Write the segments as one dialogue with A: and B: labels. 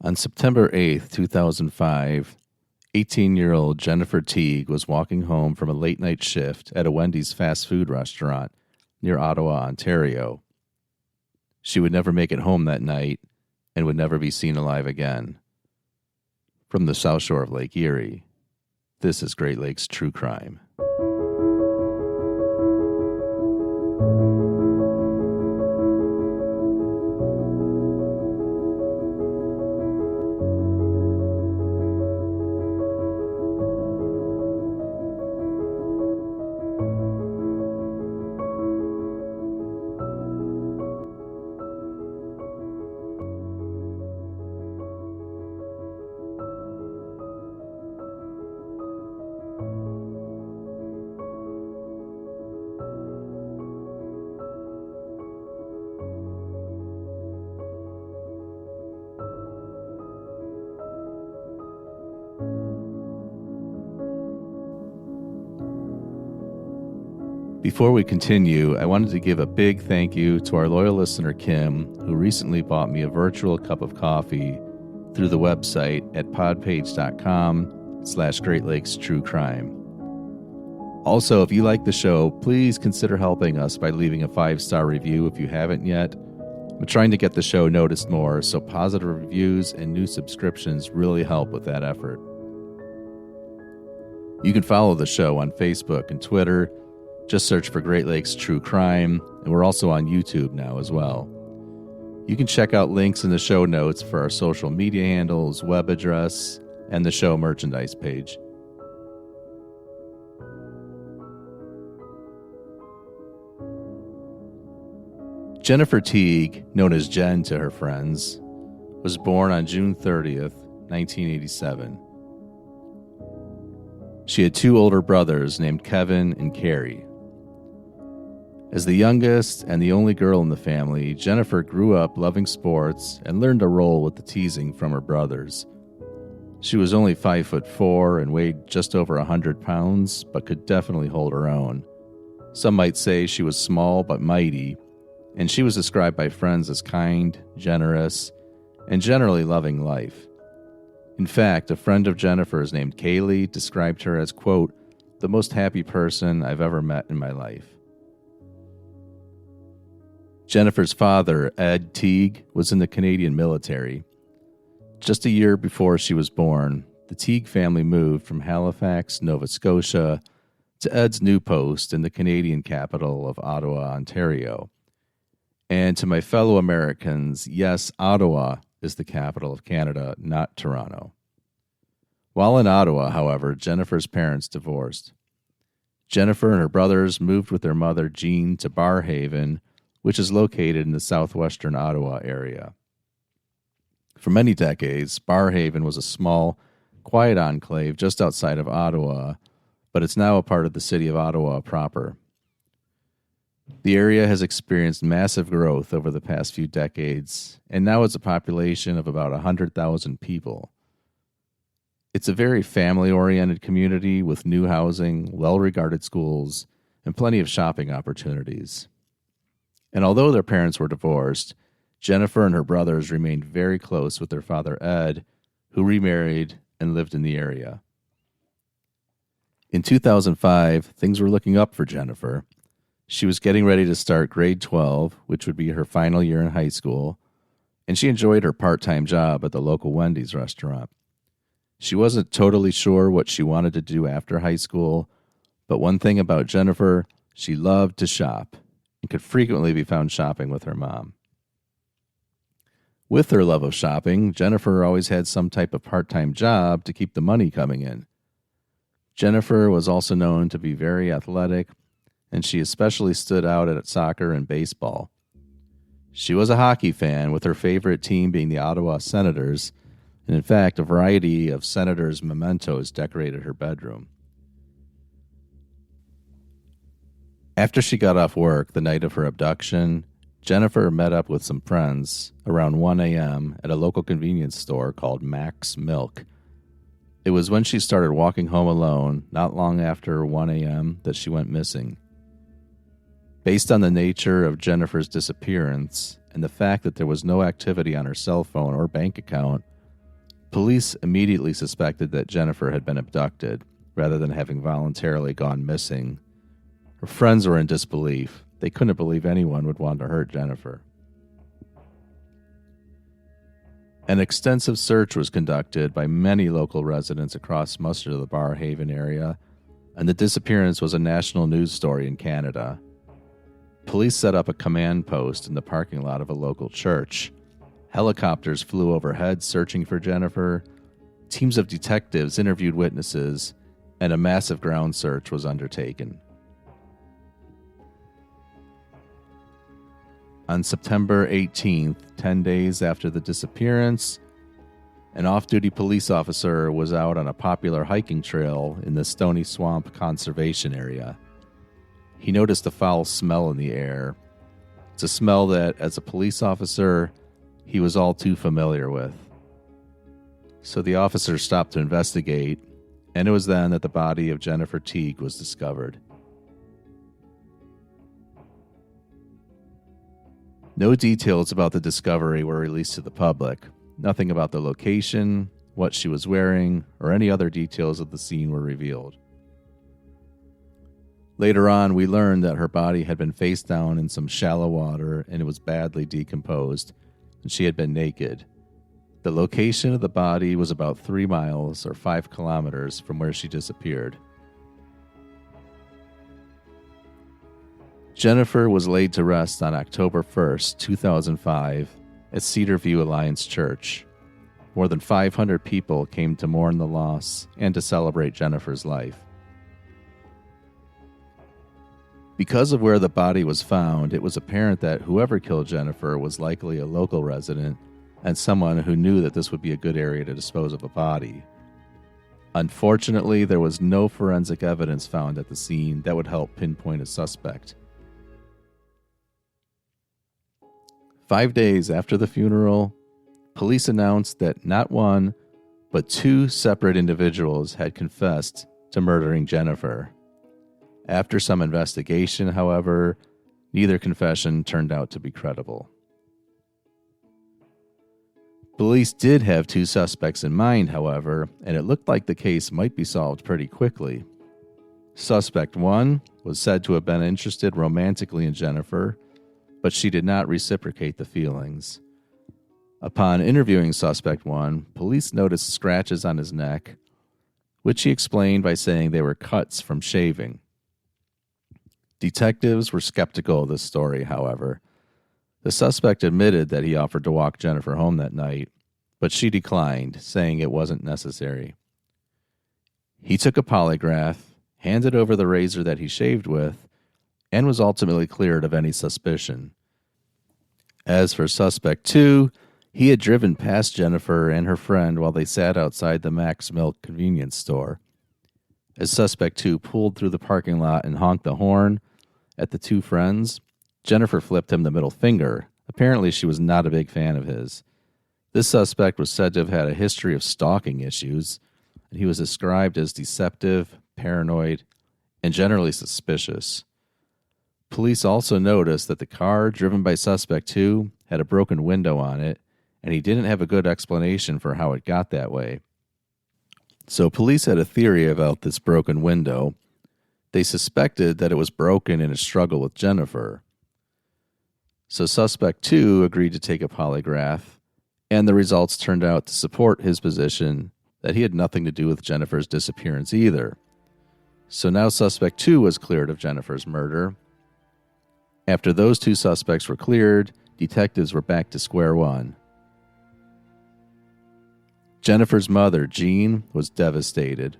A: On September 8th, 2005, 18-year-old Jennifer Teague was walking home from a late-night shift at a Wendy's fast food restaurant near Ottawa, Ontario. She would never make it home that night and would never be seen alive again. From the South Shore of Lake Erie, this is Great Lakes True Crime. Before we continue, I wanted to give a big thank you to our loyal listener Kim, who recently bought me a virtual cup of coffee through the website at podpage.com/Great Lakes True Crime. Also, if you like the show, please consider helping us by leaving a 5-star review if you haven't yet. I'm trying to get the show noticed more, so positive reviews and new subscriptions really help with that effort. You can follow the show on Facebook and Twitter. Just search for Great Lakes True Crime, and we're also on YouTube now as well. You can check out links in the show notes for our social media handles, web address, and the show merchandise page. Jennifer Teague, known as Jen to her friends, was born on June 30th, 1987. She had 2 older brothers named Kevin and Carrie. As the youngest and the only girl in the family, Jennifer grew up loving sports and learned to roll with the teasing from her brothers. She was only 5'4" and weighed just over 100 pounds, but could definitely hold her own. Some might say she was small but mighty, and she was described by friends as kind, generous, and generally loving life. In fact, a friend of Jennifer's named Kaylee described her as, quote, "the most happy person I've ever met in my life." Jennifer's father, Ed Teague, was in the Canadian military. Just a year before she was born, the Teague family moved from Halifax, Nova Scotia, to Ed's new post in the Canadian capital of Ottawa, Ontario. And to my fellow Americans, yes, Ottawa is the capital of Canada, not Toronto. While in Ottawa, however, Jennifer's parents divorced. Jennifer and her brothers moved with their mother, Jean, to Barrhaven, which is located in the southwestern Ottawa area. For many decades, Barrhaven was a small, quiet enclave just outside of Ottawa, but it's now a part of the city of Ottawa proper. The area has experienced massive growth over the past few decades, and now it's a population of about 100,000 people. It's a very family-oriented community with new housing, well-regarded schools, and plenty of shopping opportunities. And although their parents were divorced, Jennifer and her brothers remained very close with their father, Ed, who remarried and lived in the area. In 2005, things were looking up for Jennifer. She was getting ready to start grade 12, which would be her final year in high school, and she enjoyed her part-time job at the local Wendy's restaurant. She wasn't totally sure what she wanted to do after high school, but one thing about Jennifer, she loved to shop and could frequently be found shopping with her mom. With her love of shopping, Jennifer always had some type of part-time job to keep the money coming in. Jennifer was also known to be very athletic, and she especially stood out at soccer and baseball. She was a hockey fan, with her favorite team being the Ottawa Senators, and in fact, a variety of Senators' mementos decorated her bedroom. After she got off work the night of her abduction, Jennifer met up with some friends around 1 a.m. at a local convenience store called Mac's Milk. It was when she started walking home alone, not long after 1 a.m., that she went missing. Based on the nature of Jennifer's disappearance and the fact that there was no activity on her cell phone or bank account, Police immediately suspected that Jennifer had been abducted, rather than having voluntarily gone missing. Her friends were in disbelief. They couldn't believe anyone would want to hurt Jennifer. An extensive search was conducted by many local residents across much of the Barrhaven area, and the disappearance was a national news story in Canada. Police set up a command post in the parking lot of a local church. Helicopters flew overhead searching for Jennifer. Teams of detectives interviewed witnesses, and a massive ground search was undertaken. On September 18th, 10 days after the disappearance, an off-duty police officer was out on a popular hiking trail in the Stony Swamp Conservation Area. He noticed a foul smell in the air. It's a smell that, as a police officer, he was all too familiar with. So the officer stopped to investigate, and it was then that the body of Jennifer Teague was discovered. No details about the discovery were released to the public. Nothing about the location, what she was wearing, or any other details of the scene were revealed. Later on, we learned that her body had been face down in some shallow water and it was badly decomposed, and she had been naked. The location of the body was about 3 miles or 5 kilometers from where she disappeared. Jennifer was laid to rest on October 1st, 2005, at Cedar View Alliance Church. More than 500 people came to mourn the loss and to celebrate Jennifer's life. Because of where the body was found, it was apparent that whoever killed Jennifer was likely a local resident and someone who knew that this would be a good area to dispose of a body. Unfortunately, there was no forensic evidence found at the scene that would help pinpoint a suspect. 5 days after the funeral, police announced that not one, but 2 separate individuals had confessed to murdering Jennifer. After some investigation, however, neither confession turned out to be credible. Police did have 2 suspects in mind, however, and it looked like the case might be solved pretty quickly. Suspect 1 was said to have been interested romantically in Jennifer, but she did not reciprocate the feelings. Upon interviewing Suspect 1, police noticed scratches on his neck, which he explained by saying they were cuts from shaving. Detectives were skeptical of this story, however. The suspect admitted that he offered to walk Jennifer home that night, but she declined, saying it wasn't necessary. He took a polygraph, handed over the razor that he shaved with, and was ultimately cleared of any suspicion. As for Suspect 2, he had driven past Jennifer and her friend while they sat outside the Mac's Milk convenience store. As Suspect 2 pulled through the parking lot and honked the horn at the 2 friends, Jennifer flipped him the middle finger. Apparently, she was not a big fan of his. This suspect was said to have had a history of stalking issues, and he was described as deceptive, paranoid, and generally suspicious. Police also noticed that the car driven by Suspect 2 had a broken window on it, and he didn't have a good explanation for how it got that way. So police had a theory about this broken window. They suspected that it was broken in a struggle with Jennifer. So Suspect 2 agreed to take a polygraph, and the results turned out to support his position that he had nothing to do with Jennifer's disappearance either. So now Suspect 2 was cleared of Jennifer's murder. After those 2 suspects were cleared, detectives were back to square one. Jennifer's mother, Jean, was devastated.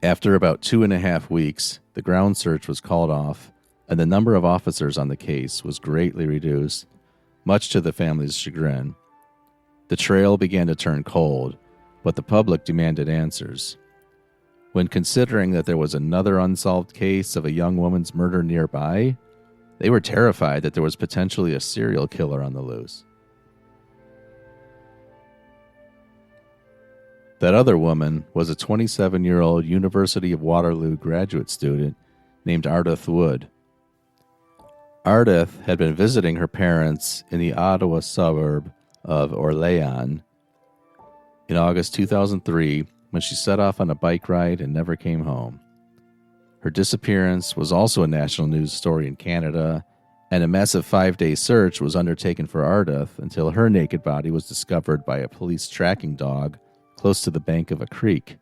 A: After about 2.5 weeks, the ground search was called off, and the number of officers on the case was greatly reduced, much to the family's chagrin. The trail began to turn cold, but the public demanded answers. When considering that there was another unsolved case of a young woman's murder nearby, they were terrified that there was potentially a serial killer on the loose. That other woman was a 27-year-old University of Waterloo graduate student named Ardeth Wood. Ardeth had been visiting her parents in the Ottawa suburb of Orléans. in August 2003 when she set off on a bike ride and never came home. Her disappearance was also a national news story in Canada, and a massive 5-day search was undertaken for Ardeth until her naked body was discovered by a police tracking dog close to the bank of a creek.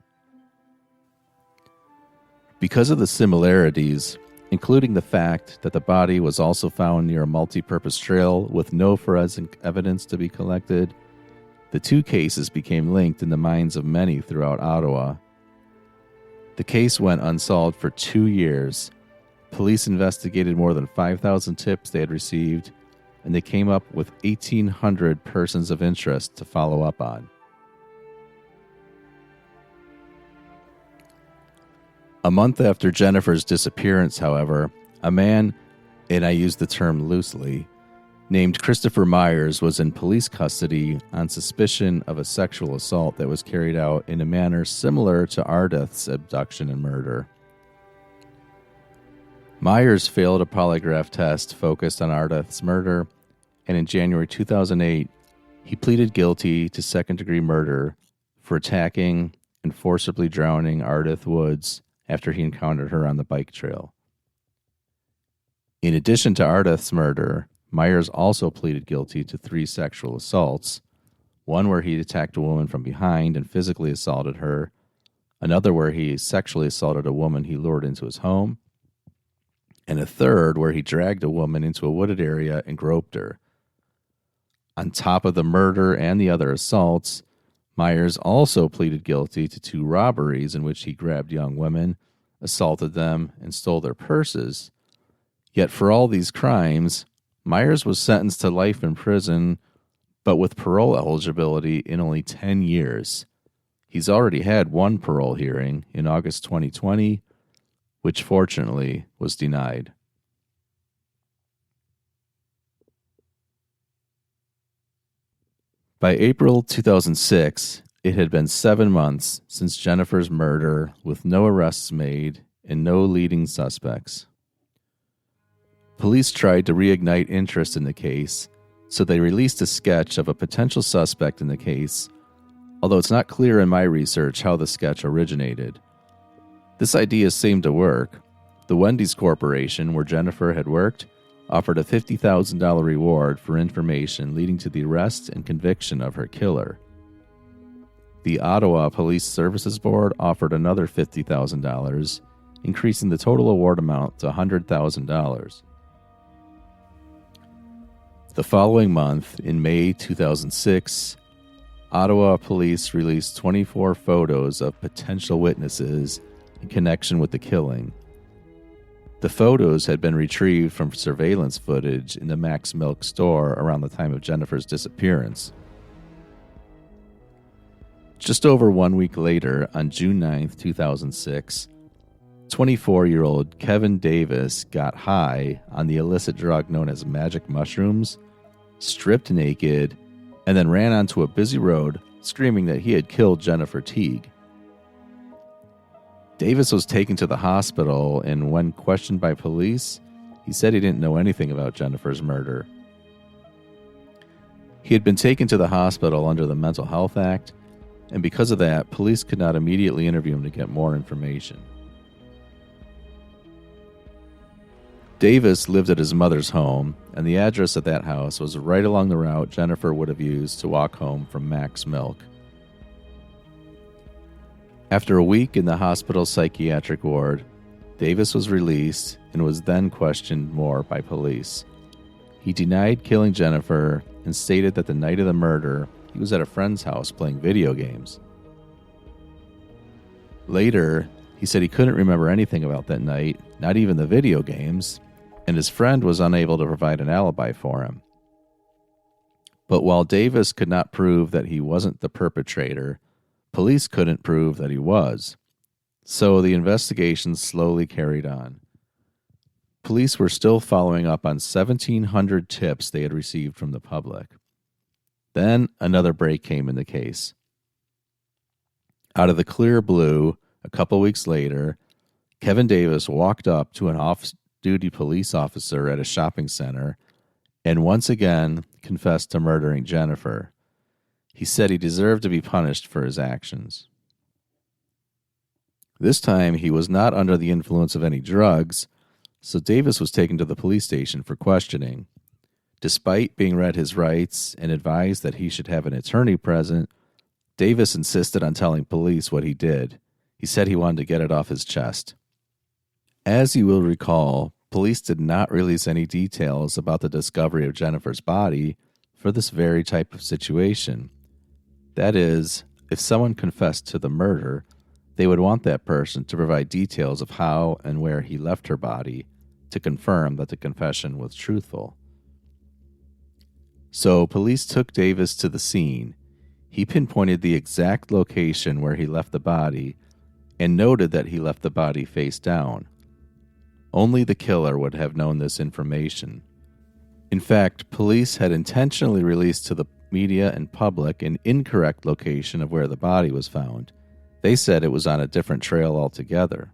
A: Because of the similarities, including the fact that the body was also found near a multi-purpose trail with no forensic evidence to be collected, the two cases became linked in the minds of many throughout Ottawa. The case went unsolved for 2 years. Police investigated more than 5,000 tips they had received, and they came up with 1,800 persons of interest to follow up on. A month after Jennifer's disappearance, however, a man, and I use the term loosely, named Christopher Myers was in police custody on suspicion of a sexual assault that was carried out in a manner similar to Ardeth's abduction and murder. Myers failed a polygraph test focused on Ardeth's murder, and in January 2008, he pleaded guilty to second-degree murder for attacking and forcibly drowning Ardeth Wood after he encountered her on the bike trail. In addition to Ardeth's murder, Myers also pleaded guilty to 3 sexual assaults, one where he attacked a woman from behind and physically assaulted her, another where he sexually assaulted a woman he lured into his home, and a third where he dragged a woman into a wooded area and groped her. On top of the murder and the other assaults, Myers also pleaded guilty to 2 robberies in which he grabbed young women, assaulted them, and stole their purses. Yet for all these crimes, Myers was sentenced to life in prison, but with parole eligibility in only 10 years. He's already had one parole hearing in August 2020, which fortunately was denied. By April 2006, it had been 7 months since Jennifer's murder, with no arrests made and no leading suspects. Police tried to reignite interest in the case, so they released a sketch of a potential suspect in the case, although it's not clear in my research how the sketch originated. This idea seemed to work. The Wendy's Corporation, where Jennifer had worked, offered a $50,000 reward for information leading to the arrest and conviction of her killer. The Ottawa Police Services Board offered another $50,000, increasing the total award amount to $100,000. The following month, in May 2006, Ottawa police released 24 photos of potential witnesses in connection with the killing. The photos had been retrieved from surveillance footage in the Max Milk store around the time of Jennifer's disappearance. Just over 1 week later, on June 9, 2006, 24-year-old Kevin Davis got high on the illicit drug known as magic mushrooms, stripped naked, and then ran onto a busy road screaming that he had killed Jennifer Teague. Davis was taken to the hospital, and when questioned by police, he said he didn't know anything about Jennifer's murder. He had been taken to the hospital under the Mental Health Act, and because of that, police could not immediately interview him to get more information. Davis lived at his mother's home, and the address of that house was right along the route Jennifer would have used to walk home from Max Milk. After a week in the hospital's psychiatric ward, Davis was released and was then questioned more by police. He denied killing Jennifer and stated that the night of the murder, he was at a friend's house playing video games. Later, he said he couldn't remember anything about that night, not even the video games, and his friend was unable to provide an alibi for him. But while Davis could not prove that he wasn't the perpetrator, police couldn't prove that he was. So the investigation slowly carried on. Police were still following up on 1,700 tips they had received from the public. Then another break came in the case. Out of the clear blue, a couple weeks later, Kevin Davis walked up to an off-duty police officer at a shopping center and once again confessed to murdering Jennifer. He said he deserved to be punished for his actions. This time, he was not under the influence of any drugs, so Davis was taken to the police station for questioning. Despite being read his rights and advised that he should have an attorney present, Davis insisted on telling police what he did. He said he wanted to get it off his chest. As you will recall, police did not release any details about the discovery of Jennifer's body for this very type of situation. That is, if someone confessed to the murder, they would want that person to provide details of how and where he left her body to confirm that the confession was truthful. So police took Davis to the scene. He pinpointed the exact location where he left the body and noted that he left the body face down. Only the killer would have known this information. In fact, police had intentionally released to the media and public an incorrect location of where the body was found. They said it was on a different trail altogether.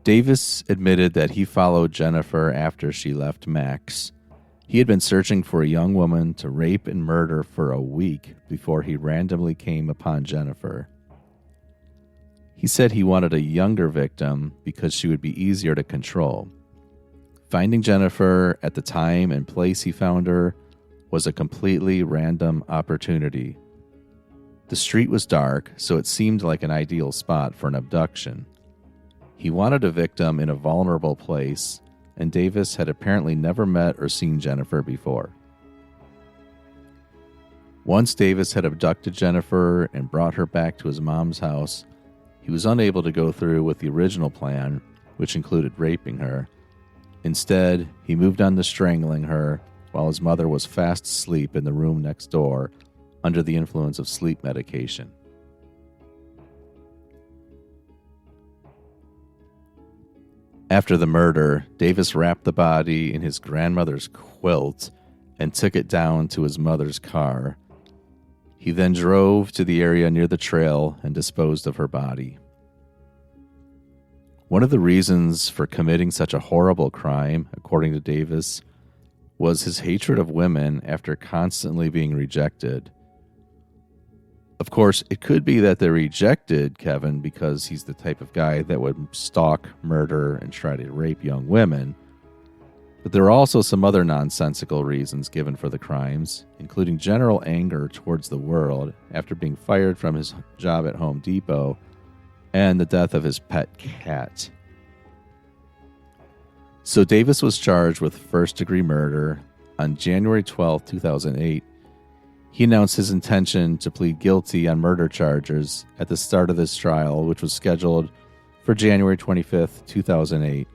A: Davis admitted that he followed Jennifer after she left Max. He had been searching for a young woman to rape and murder for a week before he randomly came upon Jennifer. He said he wanted a younger victim because she would be easier to control. Finding Jennifer at the time and place he found her was a completely random opportunity. The street was dark, so it seemed like an ideal spot for an abduction. He wanted a victim in a vulnerable place, and Davis had apparently never met or seen Jennifer before. Once Davis had abducted Jennifer and brought her back to his mom's house, he was unable to go through with the original plan, which included raping her. Instead, he moved on to strangling her while his mother was fast asleep in the room next door under the influence of sleep medication. After the murder, Davis wrapped the body in his grandmother's quilt and took it down to his mother's car. He then drove to the area near the trail and disposed of her body. One of the reasons for committing such a horrible crime, according to Davis, was his hatred of women after constantly being rejected. Of course, it could be that they rejected Kevin because he's the type of guy that would stalk, murder, and try to rape young women. But there are also some other nonsensical reasons given for the crimes, including general anger towards the world after being fired from his job at Home Depot and the death of his pet cat. So Davis was charged with first-degree murder. On January 12, 2008, he announced his intention to plead guilty on murder charges at the start of this trial, which was scheduled for January 25, 2008.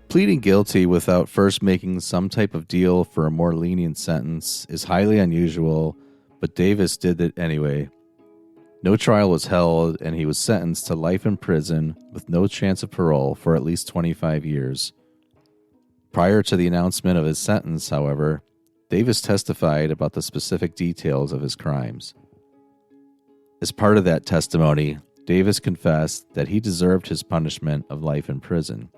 A: Pleading guilty without first making some type of deal for a more lenient sentence is highly unusual, but Davis did it anyway. No trial was held, and he was sentenced to life in prison with no chance of parole for at least 25 years. Prior to the announcement of his sentence, however, Davis testified about the specific details of his crimes. As part of that testimony, Davis confessed that he deserved his punishment of life in prison.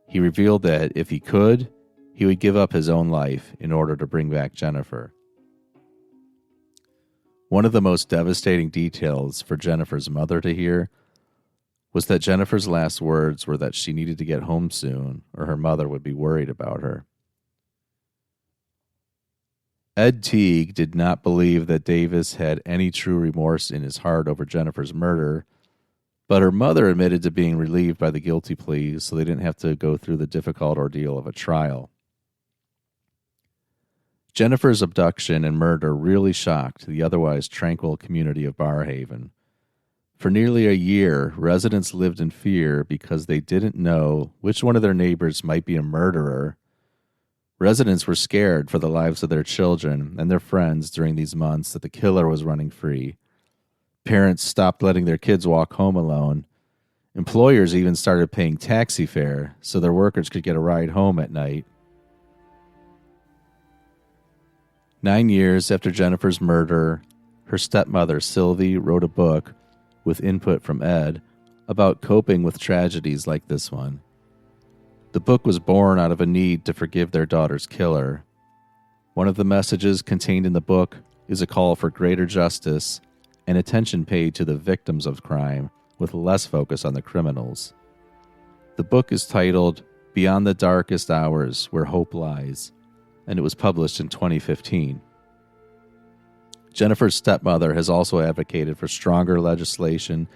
A: He revealed that if he could, he would give up his own life in order to bring back Jennifer. One of the most devastating details for Jennifer's mother to hear was that Jennifer's last words were that she needed to get home soon or her mother would be worried about her. Ed Teague did not believe that Davis had any true remorse in his heart over Jennifer's murder, but her mother admitted to being relieved by the guilty plea so they didn't have to go through the difficult ordeal of a trial. Jennifer's abduction and murder really shocked the otherwise tranquil community of Barrhaven. For nearly a year, residents lived in fear because they didn't know which one of their neighbors might be a murderer. Residents were scared for the lives of their children and their friends during these months that the killer was running free. Parents stopped letting their kids walk home alone. Employers even started paying taxi fare so their workers could get a ride home at night. 9 years after Jennifer's murder, her stepmother, Sylvie, wrote a book with input from Ed about coping with tragedies like this one. The book was born out of a need to forgive their daughter's killer. One of the messages contained in the book is a call for greater justice and attention paid to the victims of crime, with less focus on the criminals. The book is titled Beyond the Darkest Hours Where Hope Lies, and it was published in 2015. Jennifer's stepmother has also advocated for stronger legislation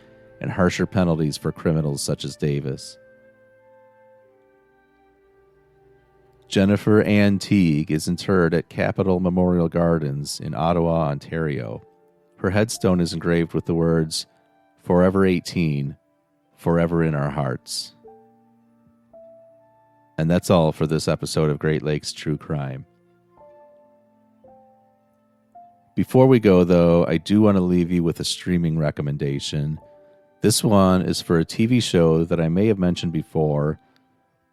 A: and harsher penalties for criminals such as Davis. Jennifer Ann Teague is interred at Capitol Memorial Gardens in Ottawa, Ontario. Her headstone is engraved with the words, "Forever 18, forever in our hearts." And that's all for this episode of Great Lakes True Crime. Before we go, though, I do want to leave you with a streaming recommendation. This one is for a TV show that I may have mentioned before,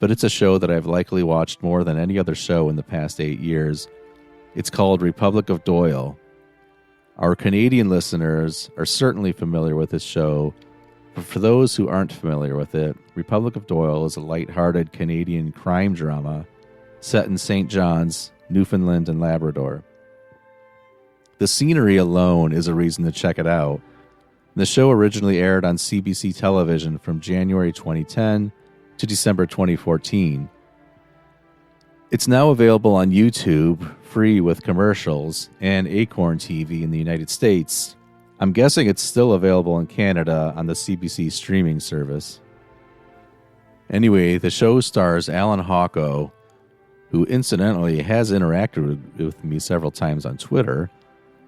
A: but it's a show that I've likely watched more than any other show in the past 8 years. It's called Republic of Doyle. Our Canadian listeners are certainly familiar with this show, but for those who aren't familiar with it, Republic of Doyle is a lighthearted Canadian crime drama set in St. John's, Newfoundland and Labrador. The scenery alone is a reason to check it out. The show originally aired on CBC television from January 2010 to December 2014. It's now available on YouTube, free with commercials, and Acorn TV in the United States. I'm guessing it's still available in Canada on the CBC streaming service. Anyway, the show stars Alan Hawko, who incidentally has interacted with me several times on Twitter,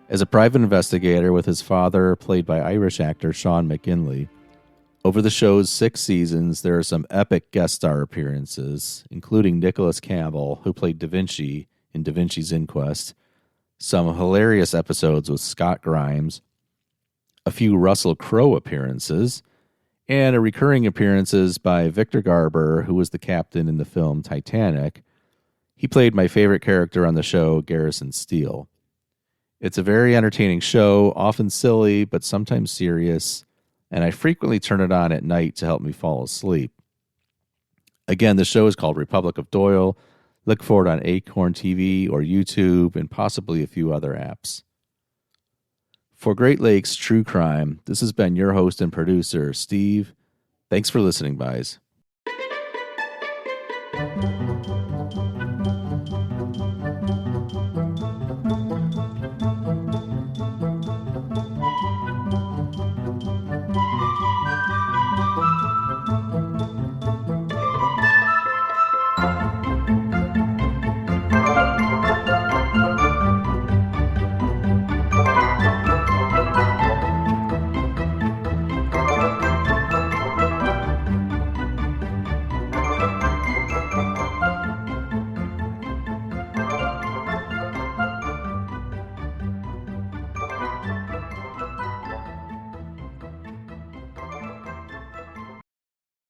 A: as a private investigator with his father, played by Irish actor Sean McGinley. Over the show's 6 seasons, there are some epic guest star appearances, including Nicholas Campbell, who played Da Vinci in Da Vinci's Inquest, some hilarious episodes with Scott Grimes, a few Russell Crowe appearances, and a recurring appearances by Victor Garber, who was the captain in the film Titanic. He played my favorite character on the show, Garrison Steele. It's a very entertaining show, often silly, but sometimes serious, and I frequently turn it on at night to help me fall asleep. Again, the show is called Republic of Doyle. Look for it on Acorn TV or YouTube and possibly a few other apps. For Great Lakes True Crime, this has been your host and producer, Steve. Thanks for listening, guys.